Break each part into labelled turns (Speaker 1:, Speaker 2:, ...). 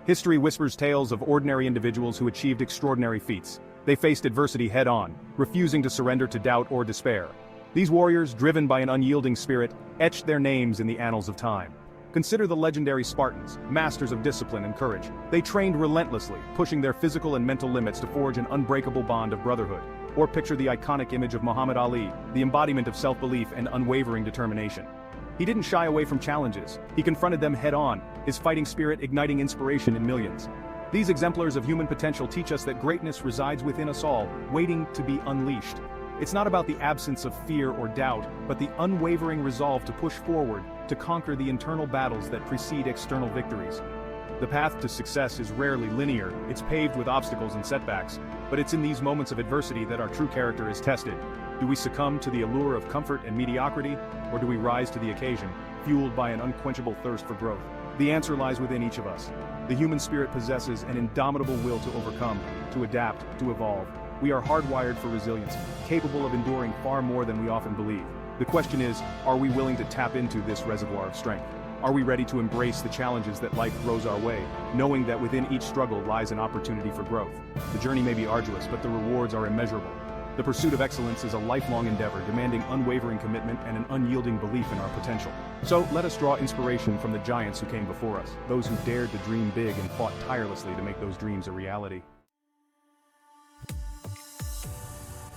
Speaker 1: History whispers tales of ordinary individuals who achieved extraordinary feats. They faced adversity head-on, refusing to surrender to doubt or despair. These warriors, driven by an unyielding spirit, etched their names in the annals of time. Consider the legendary Spartans, masters of discipline and courage. They trained relentlessly, pushing their physical and mental limits to forge an unbreakable bond of brotherhood. Or picture the iconic image of Muhammad Ali, the embodiment of self-belief and unwavering determination. He didn't shy away from challenges, he confronted them head-on, his fighting spirit igniting inspiration in millions. These exemplars of human potential teach us that greatness resides within us all, waiting to be unleashed. It's not about the absence of fear or doubt, but the unwavering resolve to push forward, to conquer the internal battles that precede external victories. The path to success is rarely linear, it's paved with obstacles and setbacks, but it's in these moments of adversity that our true character is tested. Do we succumb to the allure of comfort and mediocrity, or do we rise to the occasion, fueled by an unquenchable thirst for growth? The answer lies within each of us. The human spirit possesses an indomitable will to overcome, to adapt, to evolve. We are hardwired for resilience, capable of enduring far more than we often believe. The question is, are we willing to tap into this reservoir of strength? Are we ready to embrace the challenges that life throws our way, knowing that within each struggle lies an opportunity for growth? The journey may be arduous, but the rewards are immeasurable. The pursuit of excellence is a lifelong endeavor demanding unwavering commitment and an unyielding belief in our potential. So, let us draw inspiration from the giants who came before us, those who dared to dream big and fought tirelessly to make those dreams a reality.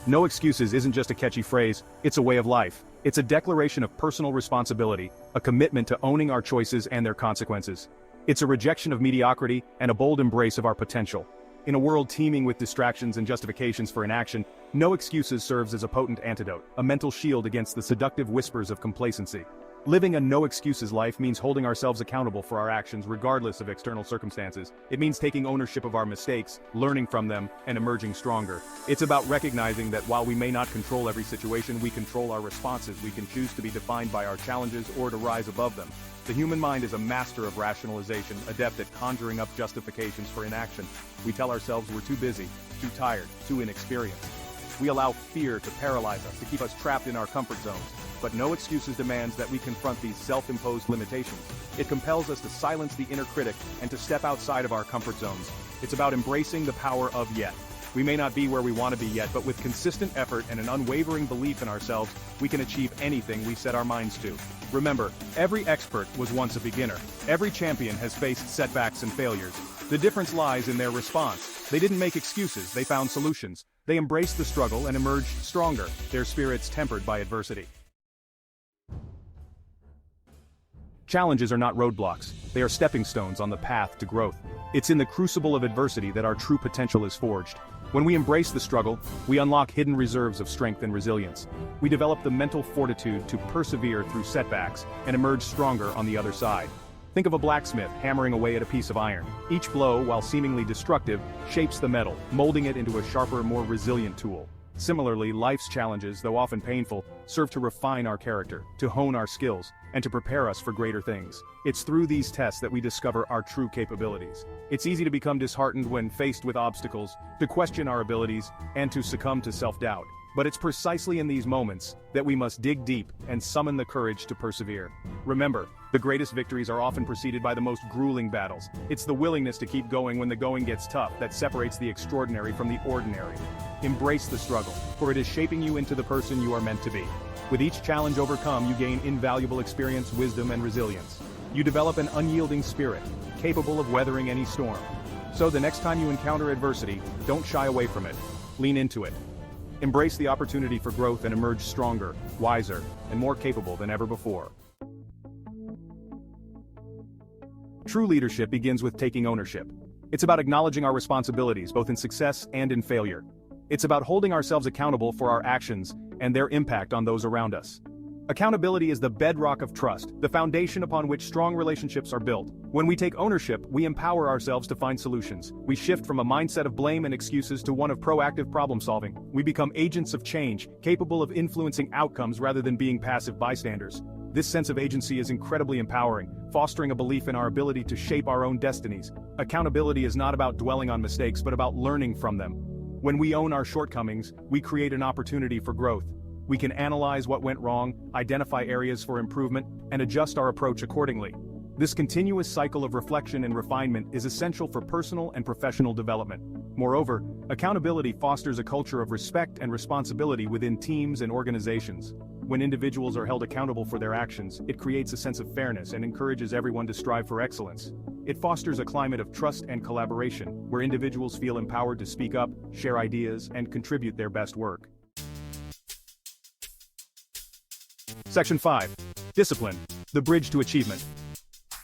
Speaker 1: No excuses isn't just a catchy phrase, it's a way of life. It's a declaration of personal responsibility, a commitment to owning our choices and their consequences. It's a rejection of mediocrity and a bold embrace of our potential. In a world teeming with distractions and justifications for inaction, no excuses serves as a potent antidote, a mental shield against the seductive whispers of complacency. Living a no-excuses life means holding ourselves accountable for our actions regardless of external circumstances. It means taking ownership of our mistakes, learning from them, and emerging stronger. It's about recognizing that while we may not control every situation, we control our responses. We can choose to be defined by our challenges or to rise above them. The human mind is a master of rationalization, adept at conjuring up justifications for inaction. We tell ourselves we're too busy, too tired, too inexperienced. We allow fear to paralyze us, to keep us trapped in our comfort zones. But no excuses demands that we confront these self-imposed limitations. It compels us to silence the inner critic and to step outside of our comfort zones. It's about embracing the power of yet. We may not be where we want to be yet, but with consistent effort and an unwavering belief in ourselves, we can achieve anything we set our minds to. Remember, every expert was once a beginner. Every champion has faced setbacks and failures. The difference lies in their response. They didn't make excuses, they found solutions. They embraced the struggle and emerged stronger, their spirits tempered by adversity. Challenges are not roadblocks, they are stepping stones on the path to growth. It's in the crucible of adversity that our true potential is forged. When we embrace the struggle, we unlock hidden reserves of strength and resilience. We develop the mental fortitude to persevere through setbacks and emerge stronger on the other side. Think of a blacksmith hammering away at a piece of iron. Each blow, while seemingly destructive, shapes the metal, molding it into a sharper, more resilient tool. Similarly, life's challenges, though often painful, serve to refine our character, to hone our skills, and to prepare us for greater things. It's through these tests that we discover our true capabilities. It's easy to become disheartened when faced with obstacles, to question our abilities, and to succumb to self-doubt. But it's precisely in these moments that we must dig deep and summon the courage to persevere. Remember, the greatest victories are often preceded by the most grueling battles. It's the willingness to keep going when the going gets tough that separates the extraordinary from the ordinary. Embrace the struggle, for it is shaping you into the person you are meant to be. With each challenge overcome, you gain invaluable experience, wisdom, and resilience. You develop an unyielding spirit, capable of weathering any storm. So the next time you encounter adversity, don't shy away from it. Lean into it. Embrace the opportunity for growth and emerge stronger, wiser, and more capable than ever before. True leadership begins with taking ownership. It's about acknowledging our responsibilities, both in success and in failure. It's about holding ourselves accountable for our actions and their impact on those around us. Accountability is the bedrock of trust, the foundation upon which strong relationships are built. When we take ownership, we empower ourselves to find solutions. We shift from a mindset of blame and excuses to one of proactive problem solving. We become agents of change, capable of influencing outcomes rather than being passive bystanders. This sense of agency is incredibly empowering, fostering a belief in our ability to shape our own destinies. Accountability is not about dwelling on mistakes, but about learning from them. When we own our shortcomings, we create an opportunity for growth. We can analyze what went wrong, identify areas for improvement, and adjust our approach accordingly. This continuous cycle of reflection and refinement is essential for personal and professional development. Moreover, accountability fosters a culture of respect and responsibility within teams and organizations. When individuals are held accountable for their actions, it creates a sense of fairness and encourages everyone to strive for excellence. It fosters a climate of trust and collaboration, where individuals feel empowered to speak up, share ideas, and contribute their best work. Section 5. Discipline, the bridge to achievement.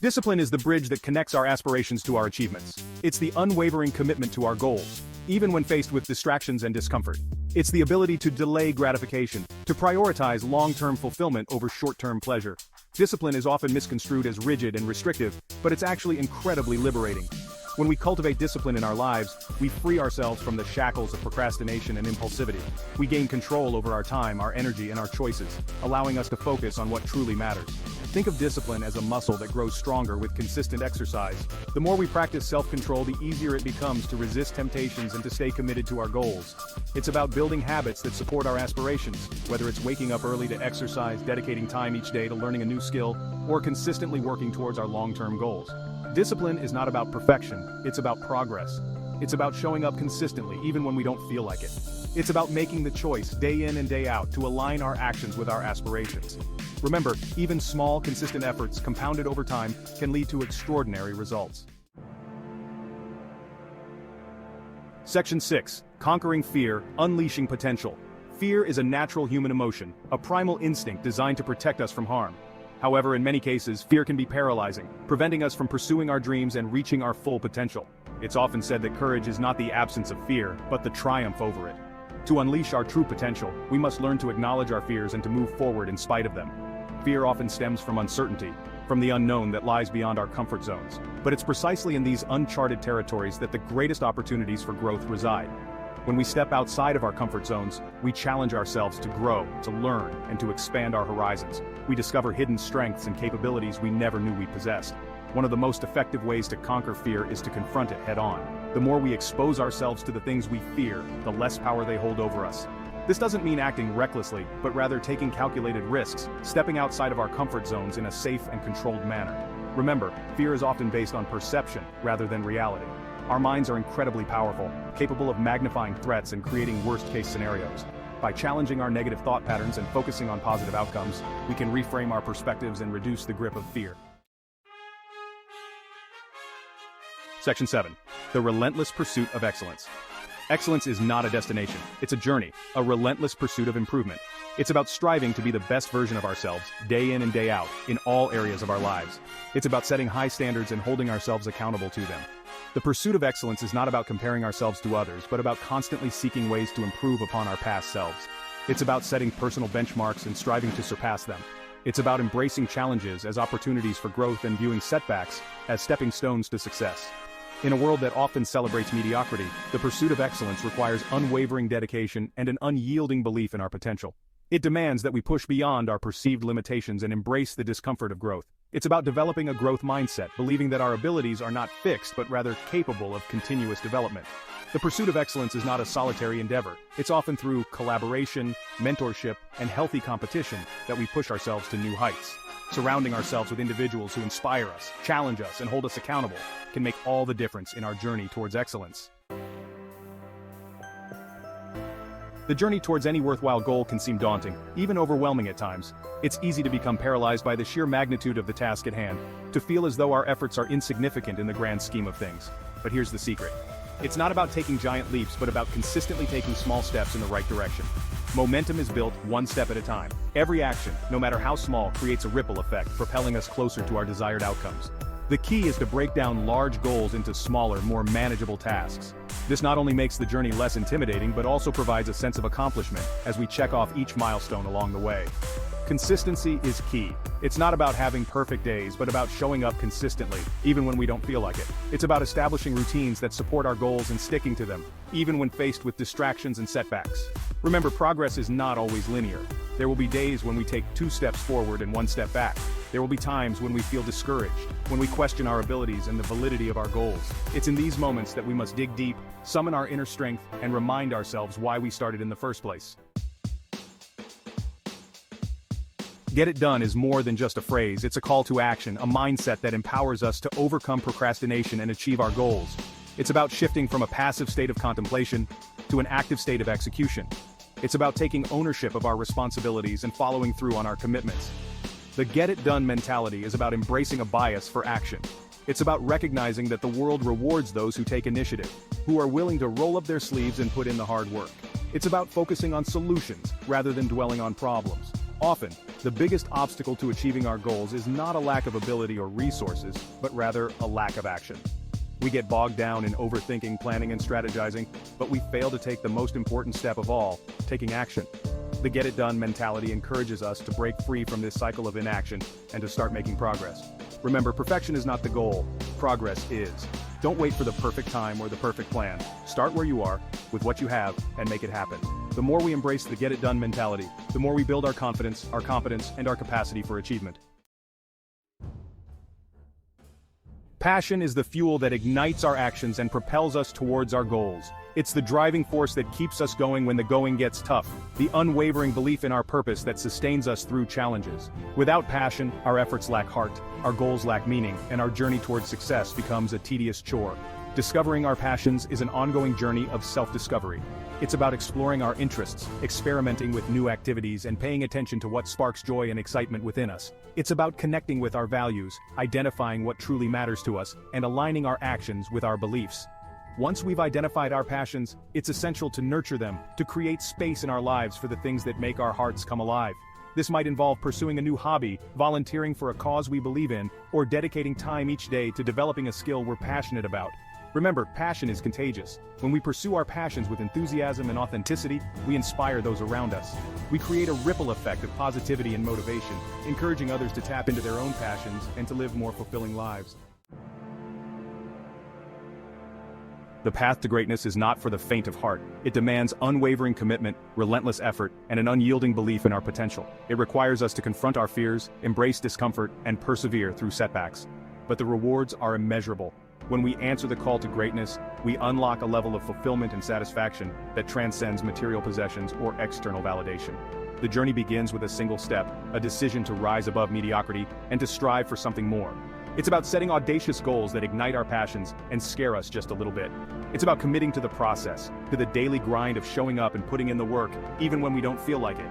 Speaker 1: Discipline is the bridge that connects our aspirations to our achievements. It's the unwavering commitment to our goals, even when faced with distractions and discomfort. It's the ability to delay gratification, to prioritize long-term fulfillment over short-term pleasure. Discipline is often misconstrued as rigid and restrictive, but it's actually incredibly liberating. When we cultivate discipline in our lives, we free ourselves from the shackles of procrastination and impulsivity. We gain control over our time, our energy, and our choices, allowing us to focus on what truly matters. Think of discipline as a muscle that grows stronger with consistent exercise. The more we practice self-control, the easier it becomes to resist temptations and to stay committed to our goals. It's about building habits that support our aspirations, whether it's waking up early to exercise, dedicating time each day to learning a new skill, or consistently working towards our long-term goals. Discipline is not about perfection, it's about progress. It's about showing up consistently even when we don't feel like it. It's about making the choice day in and day out to align our actions with our aspirations. Remember, even small, consistent efforts compounded over time can lead to extraordinary results. Section 6. Conquering fear, unleashing potential. Fear is a natural human emotion, a primal instinct designed to protect us from harm. However, in many cases, fear can be paralyzing, preventing us from pursuing our dreams and reaching our full potential. It's often said that courage is not the absence of fear, but the triumph over it. To unleash our true potential, we must learn to acknowledge our fears and to move forward in spite of them. Fear often stems from uncertainty, from the unknown that lies beyond our comfort zones. But it's precisely in these uncharted territories that the greatest opportunities for growth reside. When we step outside of our comfort zones, we challenge ourselves to grow, to learn, and to expand our horizons. We discover hidden strengths and capabilities we never knew we possessed. One of the most effective ways to conquer fear is to confront it head-on. The more we expose ourselves to the things we fear, the less power they hold over us. This doesn't mean acting recklessly, but rather taking calculated risks, stepping outside of our comfort zones in a safe and controlled manner. Remember, fear is often based on perception rather than reality. Our minds are incredibly powerful, capable of magnifying threats and creating worst-case scenarios. By challenging our negative thought patterns and focusing on positive outcomes, we can reframe our perspectives and reduce the grip of fear. Section 7. The relentless pursuit of excellence. Excellence is not a destination, it's a journey, a relentless pursuit of improvement. It's about striving to be the best version of ourselves, day in and day out, in all areas of our lives. It's about setting high standards and holding ourselves accountable to them. The pursuit of excellence is not about comparing ourselves to others, but about constantly seeking ways to improve upon our past selves. It's about setting personal benchmarks and striving to surpass them. It's about embracing challenges as opportunities for growth and viewing setbacks as stepping stones to success. In a world that often celebrates mediocrity, the pursuit of excellence requires unwavering dedication and an unyielding belief in our potential. It demands that we push beyond our perceived limitations and embrace the discomfort of growth. It's about developing a growth mindset, believing that our abilities are not fixed but rather capable of continuous development. The pursuit of excellence is not a solitary endeavor. It's often through collaboration, mentorship, and healthy competition that we push ourselves to new heights. Surrounding ourselves with individuals who inspire us, challenge us, and hold us accountable can make all the difference in our journey towards excellence. The journey towards any worthwhile goal can seem daunting, even overwhelming at times. It's easy to become paralyzed by the sheer magnitude of the task at hand, to feel as though our efforts are insignificant in the grand scheme of things. But here's the secret. It's not about taking giant leaps, but about consistently taking small steps in the right direction. Momentum is built one step at a time. Every action, no matter how small, creates a ripple effect, propelling us closer to our desired outcomes. The key is to break down large goals into smaller, more manageable tasks. This not only makes the journey less intimidating, but also provides a sense of accomplishment as we check off each milestone along the way. Consistency is key. It's not about having perfect days, but about showing up consistently, even when we don't feel like it. It's about establishing routines that support our goals and sticking to them, even when faced with distractions and setbacks. Remember, progress is not always linear. There will be days when we take 2 steps forward and 1 step back. There will be times when we feel discouraged, when we question our abilities and the validity of our goals. It's in these moments that we must dig deep, summon our inner strength, and remind ourselves why we started in the first place. Get it done is more than just a phrase, it's a call to action, a mindset that empowers us to overcome procrastination and achieve our goals. It's about shifting from a passive state of contemplation to an active state of execution. It's about taking ownership of our responsibilities and following through on our commitments. The get it done mentality is about embracing a bias for action. It's about recognizing that the world rewards those who take initiative, who are willing to roll up their sleeves and put in the hard work. It's about focusing on solutions rather than dwelling on problems. Often, the biggest obstacle to achieving our goals is not a lack of ability or resources, but rather a lack of action. We get bogged down in overthinking, planning, and strategizing, but we fail to take the most important step of all, taking action. The get it done mentality encourages us to break free from this cycle of inaction and to start making progress. Remember, perfection is not the goal, progress is. Don't wait for the perfect time or the perfect plan. Start where you are, with what you have, and make it happen. The more we embrace the get it done mentality, the more we build our confidence, our competence, and our capacity for achievement. Passion is the fuel that ignites our actions and propels us towards our goals. It's the driving force that keeps us going when the going gets tough, the unwavering belief in our purpose that sustains us through challenges. Without passion, our efforts lack heart, our goals lack meaning, and our journey towards success becomes a tedious chore. Discovering our passions is an ongoing journey of self-discovery. It's about exploring our interests, experimenting with new activities, and paying attention to what sparks joy and excitement within us. It's about connecting with our values, identifying what truly matters to us, and aligning our actions with our beliefs. Once we've identified our passions, it's essential to nurture them, to create space in our lives for the things that make our hearts come alive. This might involve pursuing a new hobby, volunteering for a cause we believe in, or dedicating time each day to developing a skill we're passionate about. Remember, passion is contagious. When we pursue our passions with enthusiasm and authenticity, we inspire those around us. We create a ripple effect of positivity and motivation, encouraging others to tap into their own passions and to live more fulfilling lives. The path to greatness is not for the faint of heart. It demands unwavering commitment, relentless effort, and an unyielding belief in our potential. It requires us to confront our fears, embrace discomfort, and persevere through setbacks. But the rewards are immeasurable. When we answer the call to greatness, we unlock a level of fulfillment and satisfaction that transcends material possessions or external validation. The journey begins with a single step, a decision to rise above mediocrity and to strive for something more. It's about setting audacious goals that ignite our passions and scare us just a little bit. It's about committing to the process, to the daily grind of showing up and putting in the work, even when we don't feel like it.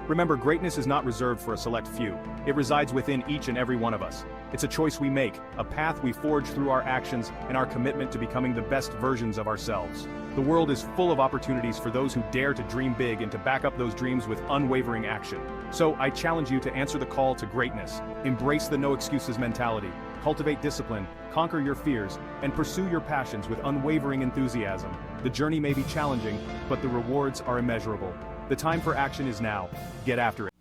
Speaker 1: Remember, greatness is not reserved for a select few. It resides within each and every one of us. It's a choice we make, a path we forge through our actions, and our commitment to becoming the best versions of ourselves. The world is full of opportunities for those who dare to dream big and to back up those dreams with unwavering action. So I challenge you to answer the call to greatness. Embrace the no excuses mentality. Cultivate discipline, conquer your fears, and pursue your passions with unwavering enthusiasm. The journey may be challenging, but the rewards are immeasurable. The time for action is now. Get after it.